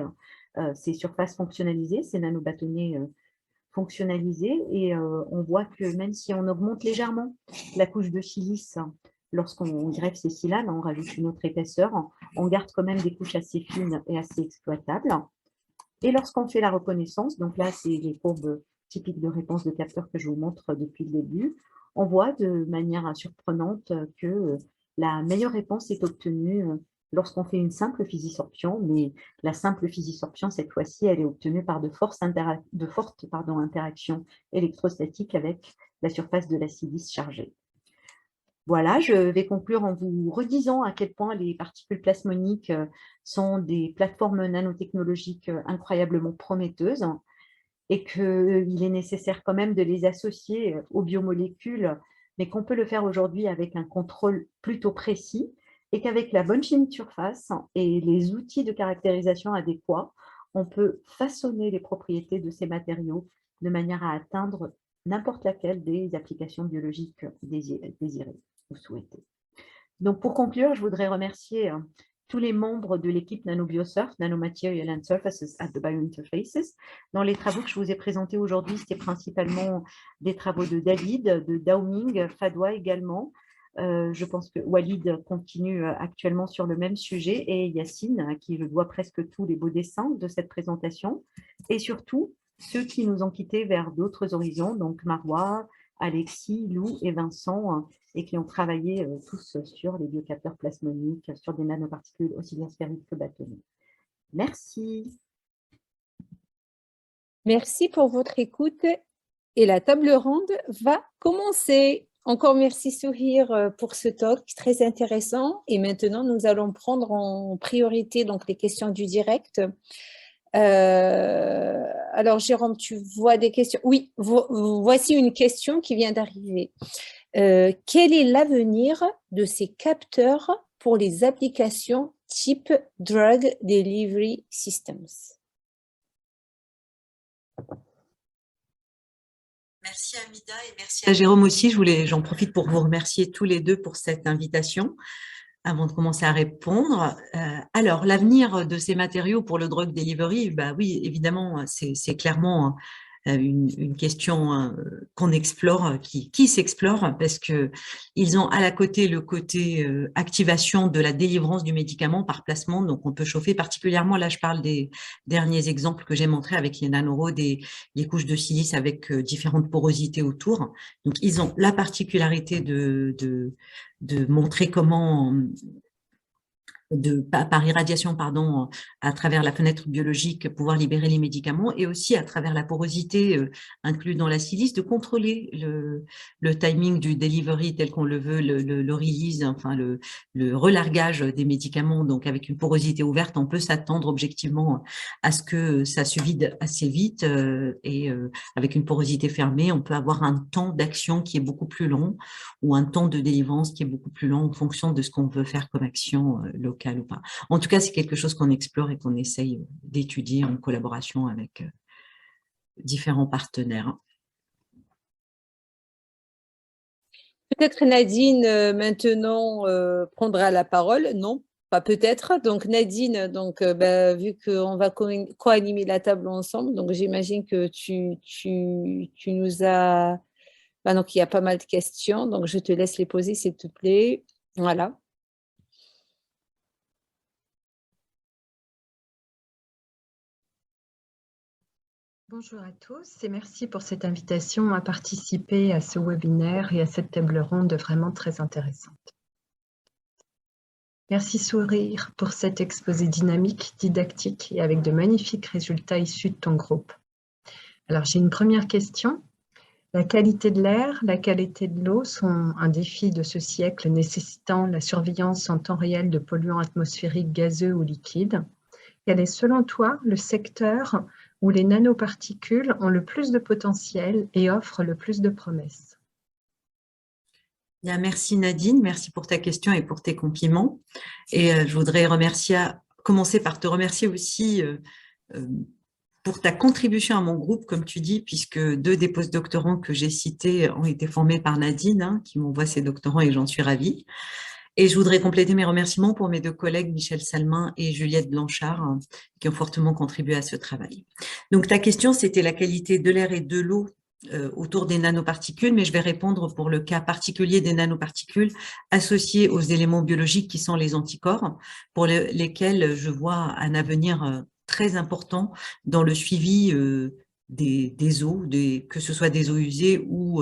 ces surfaces fonctionnalisées, ces nanobâtonnets fonctionnalisés, et on voit que même si on augmente légèrement la couche de silice, lorsqu'on greffe ces silanes, on rajoute une autre épaisseur, on garde quand même des couches assez fines et assez exploitables. Et lorsqu'on fait la reconnaissance, donc là, c'est les courbes typiques de réponse de capteur que je vous montre depuis le début, on voit de manière surprenante que la meilleure réponse est obtenue lorsqu'on fait une simple physisorption, mais la simple physisorption, cette fois-ci, elle est obtenue par de fortes interactions électrostatiques avec la surface de la silice chargée. Voilà, je vais conclure en vous redisant à quel point les particules plasmoniques sont des plateformes nanotechnologiques incroyablement prometteuses et qu'il est nécessaire quand même de les associer aux biomolécules, mais qu'on peut le faire aujourd'hui avec un contrôle plutôt précis et qu'avec la bonne chimie de surface et les outils de caractérisation adéquats, on peut façonner les propriétés de ces matériaux de manière à atteindre n'importe laquelle des applications biologiques désirées ou souhaitées. Donc, pour conclure, je voudrais remercier tous les membres de l'équipe NanoBioSurf, Nanomaterial and Surfaces at the Biointerfaces. Dans les travaux que je vous ai présentés aujourd'hui, c'était principalement des travaux de David, de Daoming, Fadwa également. Je pense que Walid continue actuellement sur le même sujet, et Yacine, à qui je dois presque tous les beaux dessins de cette présentation, et surtout ceux qui nous ont quittés vers d'autres horizons, donc Marois, Alexis, Lou et Vincent, et qui ont travaillé tous sur les biocapteurs plasmoniques, sur des nanoparticules aussi bien sphériques que bâtonnées. Merci. Merci pour votre écoute et la table ronde va commencer. Encore merci Souhir pour ce talk très intéressant, et maintenant nous allons prendre en priorité donc les questions du direct. Alors Jérôme, tu vois des questions? Oui, voici une question qui vient d'arriver. Quel est l'avenir de ces capteurs pour les applications type Drug Delivery Systems? Merci Amida et merci à Jérôme aussi. J'en profite pour vous remercier tous les deux pour cette invitation avant de commencer à répondre. Alors, l'avenir de ces matériaux pour le drug delivery, bah oui, évidemment, c'est clairement une question qu'on explore, qui s'explore, parce que ils ont à la côté le côté activation de la délivrance du médicament par placement. Donc, on peut chauffer particulièrement, là, je parle des derniers exemples que j'ai montrés avec les nanorods, les couches de silice avec différentes porosités autour. Donc, ils ont la particularité de montrer comment par irradiation, pardon, à travers la fenêtre biologique, pouvoir libérer les médicaments, et aussi à travers la porosité inclue dans la silice, de contrôler le timing du delivery tel qu'on le veut, le release, enfin le relargage des médicaments. Donc, avec une porosité ouverte, on peut s'attendre objectivement à ce que ça se vide assez vite, et avec une porosité fermée, on peut avoir un temps d'action qui est beaucoup plus long, ou un temps de délivrance qui est beaucoup plus long en fonction de ce qu'on veut faire comme action locale ou pas. En tout cas, c'est quelque chose qu'on explore et qu'on essaye d'étudier en collaboration avec différents partenaires. Peut-être Nadine maintenant prendra la parole. Non, pas peut-être. Donc Nadine, donc, vu qu'on va co-animer la table ensemble, donc j'imagine que tu nous as... donc il y a pas mal de questions, donc je te laisse les poser s'il te plaît. Voilà. Bonjour à tous et merci pour cette invitation à participer à ce webinaire et à cette table ronde vraiment très intéressante. Merci Sourire pour cet exposé dynamique, didactique et avec de magnifiques résultats issus de ton groupe. Alors j'ai une première question. La qualité de l'air, la qualité de l'eau sont un défi de ce siècle nécessitant la surveillance en temps réel de polluants atmosphériques gazeux ou liquides. Quel est selon toi le secteur où les nanoparticules ont le plus de potentiel et offrent le plus de promesses? Bien, merci Nadine, merci pour ta question et pour tes compliments. Et je voudrais commencer par te remercier aussi pour ta contribution à mon groupe, comme tu dis, puisque 2 des postdoctorants que j'ai cités ont été formés par Nadine, hein, qui m'envoie ses doctorants et j'en suis ravie. Et je voudrais compléter mes remerciements pour mes 2 collègues, Michel Salmin et Juliette Blanchard, hein, qui ont fortement contribué à ce travail. Donc, ta question, c'était la qualité de l'air et de l'eau autour des nanoparticules, mais je vais répondre pour le cas particulier des nanoparticules associées aux éléments biologiques qui sont les anticorps, pour lesquels je vois un avenir très important dans le suivi des eaux, que ce soit des eaux usées ou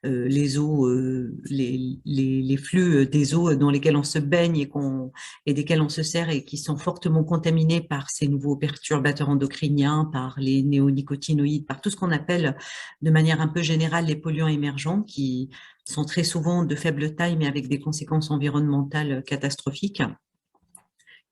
les eaux, les flux des eaux dans lesquels on se baigne et desquels on se sert et qui sont fortement contaminés par ces nouveaux perturbateurs endocriniens, par les néonicotinoïdes, par tout ce qu'on appelle de manière un peu générale les polluants émergents qui sont très souvent de faible taille mais avec des conséquences environnementales catastrophiques,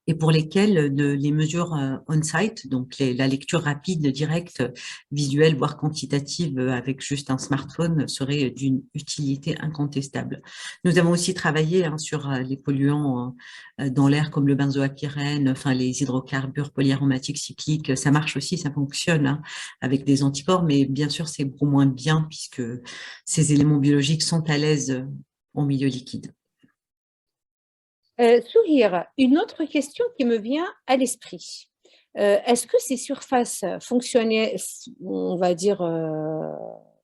et pour lesquels les mesures on-site, donc la lecture rapide, directe, visuelle, voire quantitative avec juste un smartphone seraient d'une utilité incontestable. Nous avons aussi travaillé sur les polluants dans l'air comme le benzoapyrène, enfin les hydrocarbures polyaromatiques cycliques. Ça marche aussi, ça fonctionne avec des anticorps, mais bien sûr c'est beaucoup moins bien puisque ces éléments biologiques sont à l'aise en milieu liquide. Souhir, une autre question qui me vient à l'esprit. Est-ce que ces surfaces on va dire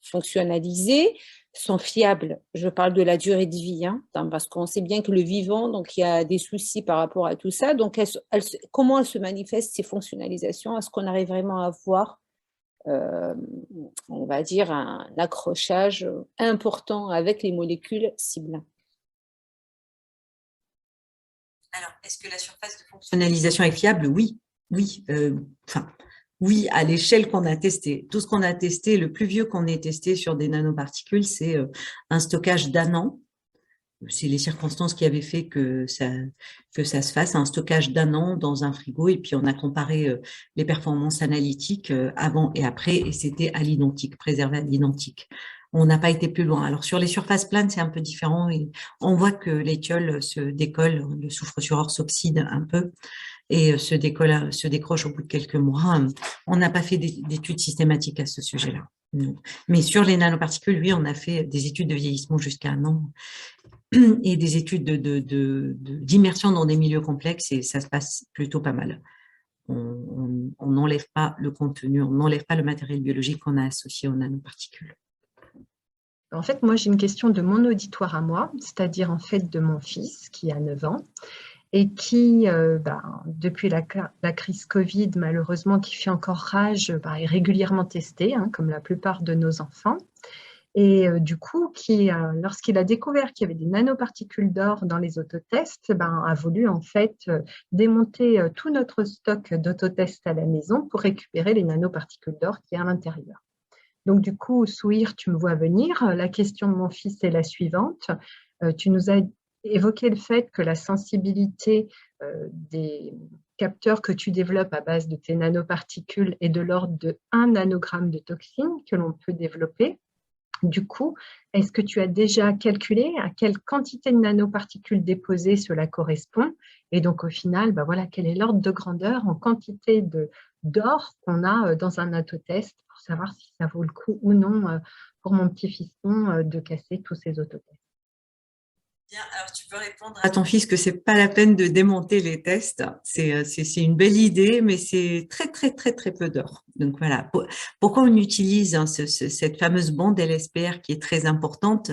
fonctionnalisées, sont fiables? Je parle de la durée de vie, hein, parce qu'on sait bien que le vivant, donc il y a des soucis par rapport à tout ça. Donc, comment elles se manifestent, ces fonctionnalisations? Est-ce qu'on arrive vraiment à voir, on va dire, un accrochage important avec les molécules cibles? Alors, est-ce que la surface de fonctionnalisation est fiable? Oui, oui. Oui, à l'échelle qu'on a testé. Tout ce qu'on a testé, le plus vieux qu'on ait testé sur des nanoparticules, c'est un stockage d'1 an. C'est les circonstances qui avaient fait que ça se fasse, un stockage d'1 an dans un frigo. Et puis, on a comparé les performances analytiques avant et après, et c'était à l'identique, préservé à l'identique. On n'a pas été plus loin. Alors, sur les surfaces planes, c'est un peu différent. Et on voit que l'éthiol se décolle, le soufre sur or s'oxyde un peu et se décroche au bout de quelques mois. On n'a pas fait d'études systématiques à ce sujet-là. Mais sur les nanoparticules, oui, on a fait des études de vieillissement jusqu'à 1 an et des études d'immersion dans des milieux complexes, et ça se passe plutôt pas mal. On n'enlève pas le contenu, on n'enlève pas le matériel biologique qu'on a associé aux nanoparticules. En fait, moi, j'ai une question de mon auditoire à moi, c'est-à-dire en fait de mon fils qui a 9 ans et qui, depuis la crise Covid, malheureusement, qui fait encore rage, est régulièrement testé, comme la plupart de nos enfants. Et du coup, lorsqu'il a découvert qu'il y avait des nanoparticules d'or dans les autotests, a voulu en fait démonter tout notre stock d'autotests à la maison pour récupérer les nanoparticules d'or qui est à l'intérieur. Donc du coup, Souhir, tu me vois venir. La question de mon fils est la suivante. Tu nous as évoqué le fait que la sensibilité des capteurs que tu développes à base de tes nanoparticules est de l'ordre de 1 nanogramme de toxine que l'on peut développer. Du coup, est-ce que tu as déjà calculé à quelle quantité de nanoparticules déposées cela correspond? Et donc, au final, quel est l'ordre de grandeur en quantité d'or qu'on a dans un autotest pour savoir si ça vaut le coup ou non pour mon petit fiston de casser tous ces autotests. Bien, alors tu peux répondre à ton fils que c'est pas la peine de démonter les tests. C'est une belle idée, mais c'est très, très, très, très peu d'or. Donc voilà. Pourquoi on utilise cette fameuse bande LSPR qui est très importante?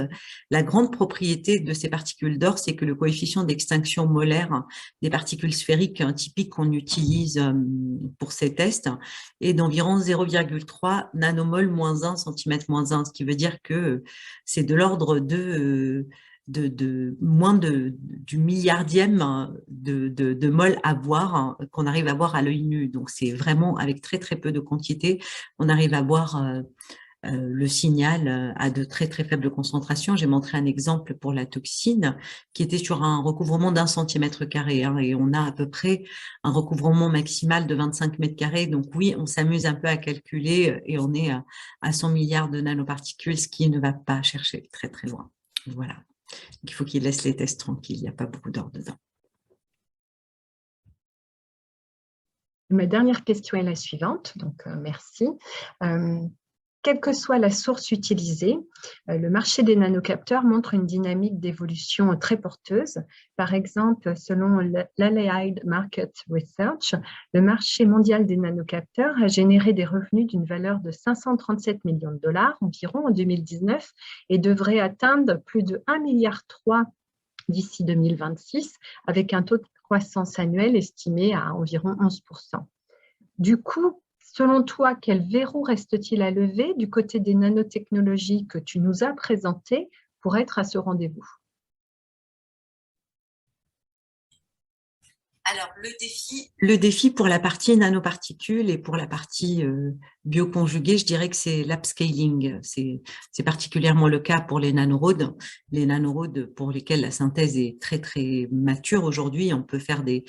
La grande propriété de ces particules d'or, c'est que le coefficient d'extinction molaire des particules sphériques typiques qu'on utilise pour ces tests est d'environ 0,3 nanomol moins 1 cm moins 1, ce qui veut dire que c'est de l'ordre de moins du milliardième de mol à voir, qu'on arrive à voir à l'œil nu. Donc, c'est vraiment avec très, très peu de quantité, on arrive à voir le signal à de très, très faibles concentrations. J'ai montré un exemple pour la toxine qui était sur un recouvrement d'1 cm², et on a à peu près un recouvrement maximal de 25 m². Donc, oui, on s'amuse un peu à calculer et on est à 100 milliards de nanoparticules, ce qui ne va pas chercher très, très loin. Voilà. Donc, il faut qu'ils laissent les tests tranquilles, il n'y a pas beaucoup d'or dedans. Ma dernière question est la suivante, donc merci. Quelle que soit la source utilisée, le marché des nanocapteurs montre une dynamique d'évolution très porteuse. Par exemple, selon l'Allied Market Research, le marché mondial des nanocapteurs a généré des revenus d'une valeur de 537 millions de dollars environ en 2019 et devrait atteindre plus de 1,3 milliard d'ici 2026, avec un taux de croissance annuel estimé à environ 11%. Du coup, selon toi, quel verrou reste-t-il à lever du côté des nanotechnologies que tu nous as présentées pour être à ce rendez-vous? Alors, le défi pour la partie nanoparticules et pour la partie bioconjuguée, je dirais que c'est l'upscaling. C'est particulièrement le cas pour les nanorodes. Les nanorodes pour lesquels la synthèse est très, très mature aujourd'hui. On peut faire des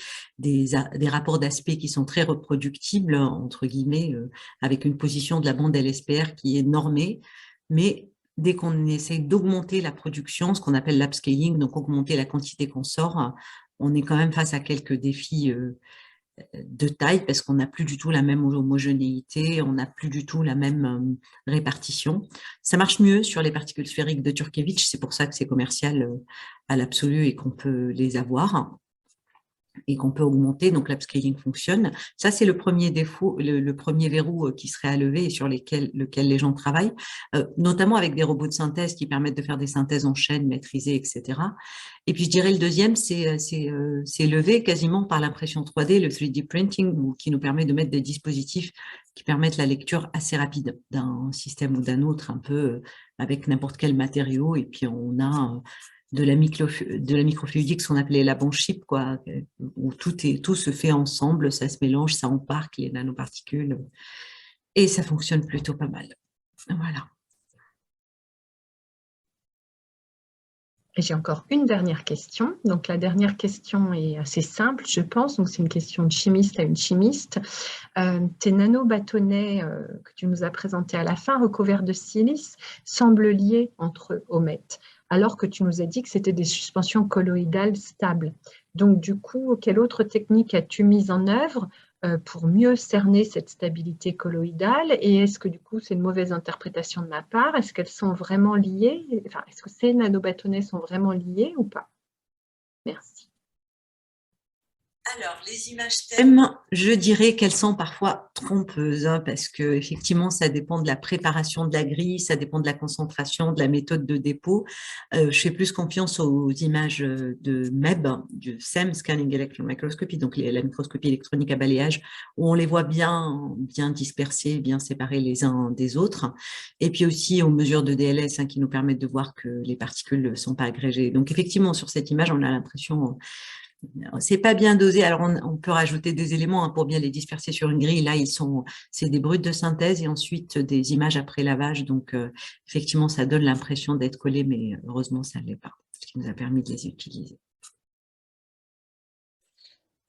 rapports d'aspect qui sont très reproductibles, entre guillemets, avec une position de la bande LSPR qui est normée. Mais dès qu'on essaie d'augmenter la production, ce qu'on appelle l'upscaling, donc augmenter la quantité qu'on sort, on est quand même face à quelques défis de taille parce qu'on n'a plus du tout la même homogénéité, on n'a plus du tout la même répartition. Ça marche mieux sur les particules sphériques de Turkevich, c'est pour ça que c'est commercial à l'absolu et qu'on peut les avoir et qu'on peut augmenter, donc l'upscaling fonctionne. Ça, c'est le premier défaut, le premier verrou qui serait à lever et sur lequel les gens travaillent, notamment avec des robots de synthèse qui permettent de faire des synthèses en chaîne maîtrisées, etc. Et puis, je dirais le deuxième, c'est levé quasiment par l'impression 3D, le 3D printing, qui nous permet de mettre des dispositifs qui permettent la lecture assez rapide d'un système ou d'un autre, un peu avec n'importe quel matériau. Et puis, on a de la microfluidique, ce qu'on appelait la bon chip, quoi, où tout se fait ensemble, ça se mélange, ça embarque les nanoparticules, et ça fonctionne plutôt pas mal. Voilà. Et j'ai encore une dernière question. Donc, la dernière question est assez simple, je pense. Donc, c'est une question de chimiste à une chimiste. Tes nanobâtonnets que tu nous as présentés à la fin, recouverts de silice, semblent liés entre eux au MET, alors que tu nous as dit que c'était des suspensions colloïdales stables. Donc, du coup, quelle autre technique as-tu mise en œuvre pour mieux cerner cette stabilité colloïdale? Et est-ce que du coup, c'est une mauvaise interprétation de ma part? Est-ce qu'elles sont vraiment liées? Enfin, est-ce que ces nanobâtonnets sont vraiment liés ou pas? Merci. Alors, les images TEM, je dirais qu'elles sont parfois trompeuses, hein, parce que effectivement, ça dépend de la préparation de la grille, ça dépend de la concentration, de la méthode de dépôt. Je fais plus confiance aux images de MEB, du SEM, Scanning Electron Microscopy, donc la microscopie électronique à balayage, où on les voit bien dispersés, bien séparés les uns des autres. Et puis aussi aux mesures de DLS, hein, qui nous permettent de voir que les particules ne sont pas agrégées. Donc effectivement, sur cette image, on a l'impression... c'est pas bien dosé. Alors, on peut rajouter des éléments, hein, pour bien les disperser sur une grille. Là, c'est des brutes de synthèse et ensuite des images après lavage. Donc, effectivement, ça donne l'impression d'être collé, mais heureusement, ça ne l'est pas, ce qui nous a permis de les utiliser.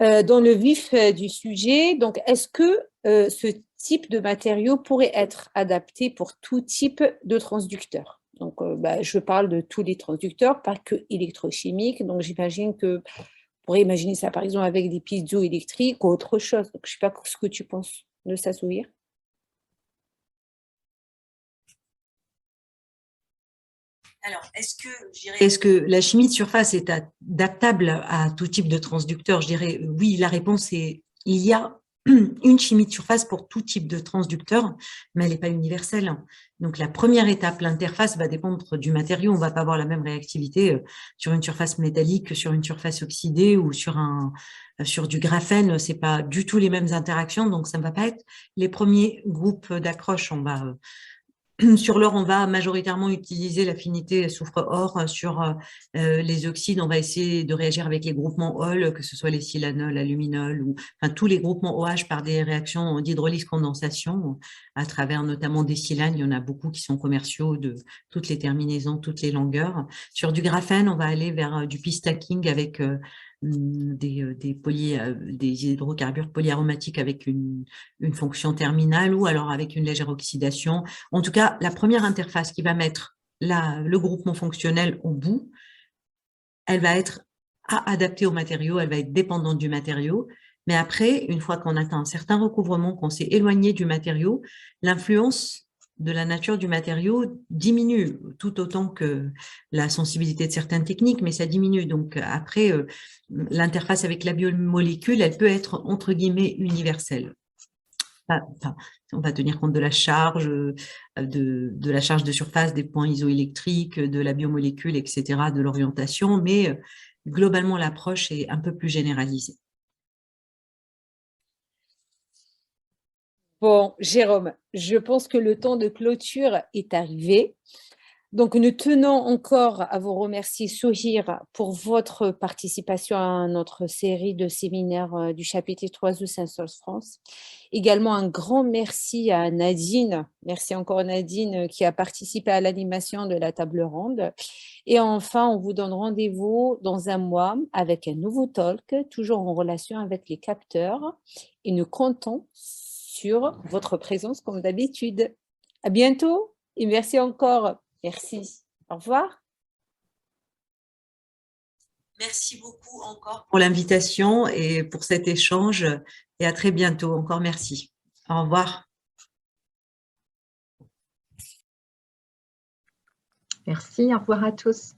Dans le vif du sujet, donc, est-ce que ce type de matériau pourrait être adapté pour tout type de transducteur? Donc, je parle de tous les transducteurs, pas que électrochimiques. Donc, j'imagine que on pourrait imaginer ça, par exemple, avec des piezoélectriques ou autre chose. Donc, je ne sais pas ce que tu penses de ça, Souhir. Alors, est-ce que la chimie de surface est adaptable à tout type de transducteur? Je dirais oui, la réponse est il y a une chimie de surface pour tout type de transducteur, mais elle n'est pas universelle. Donc, la première étape, l'interface va dépendre du matériau. On ne va pas avoir la même réactivité sur une surface métallique que sur une surface oxydée ou sur du graphène. Ce n'est pas du tout les mêmes interactions, donc ça ne va pas être les premiers groupes d'accroche. Sur l'or, on va majoritairement utiliser l'affinité soufre-or. Sur les oxydes, on va essayer de réagir avec les groupements Hall, que ce soit les silanols, aluminols, ou tous les groupements OH par des réactions d'hydrolyse-condensation, à travers notamment des silanes. Il y en a beaucoup qui sont commerciaux de toutes les terminaisons, toutes les longueurs. Sur du graphène, on va aller vers du p-stacking avec des hydrocarbures polyaromatiques avec une fonction terminale ou alors avec une légère oxydation. En tout cas, la première interface qui va mettre le groupement fonctionnel au bout elle va être adaptée au matériau, elle va être dépendante du matériau. Mais après, une fois qu'on atteint un certain recouvrement, qu'on s'est éloigné du matériau, l'influence de la nature du matériau diminue tout autant que la sensibilité de certaines techniques, mais ça diminue. Donc après, l'interface avec la biomolécule, elle peut être entre guillemets universelle. Enfin, on va tenir compte de la charge, de la charge de surface, des points isoélectriques, de la biomolécule, etc., de l'orientation, mais globalement, l'approche est un peu plus généralisée. Bon, Jérôme, je pense que le temps de clôture est arrivé. Donc, nous tenons encore à vous remercier, Souhir, pour votre participation à notre série de séminaires du chapitre 3 de Sensors France. Également, un grand merci à Nadine. Merci encore Nadine qui a participé à l'animation de la table ronde. Et enfin, on vous donne rendez-vous dans un mois avec un nouveau talk, toujours en relation avec les capteurs. Et nous comptons sur votre présence comme d'habitude. À bientôt et merci encore. Merci. Au revoir. Merci beaucoup encore pour l'invitation et pour cet échange et à très bientôt. Encore merci. Au revoir. Merci, au revoir à tous.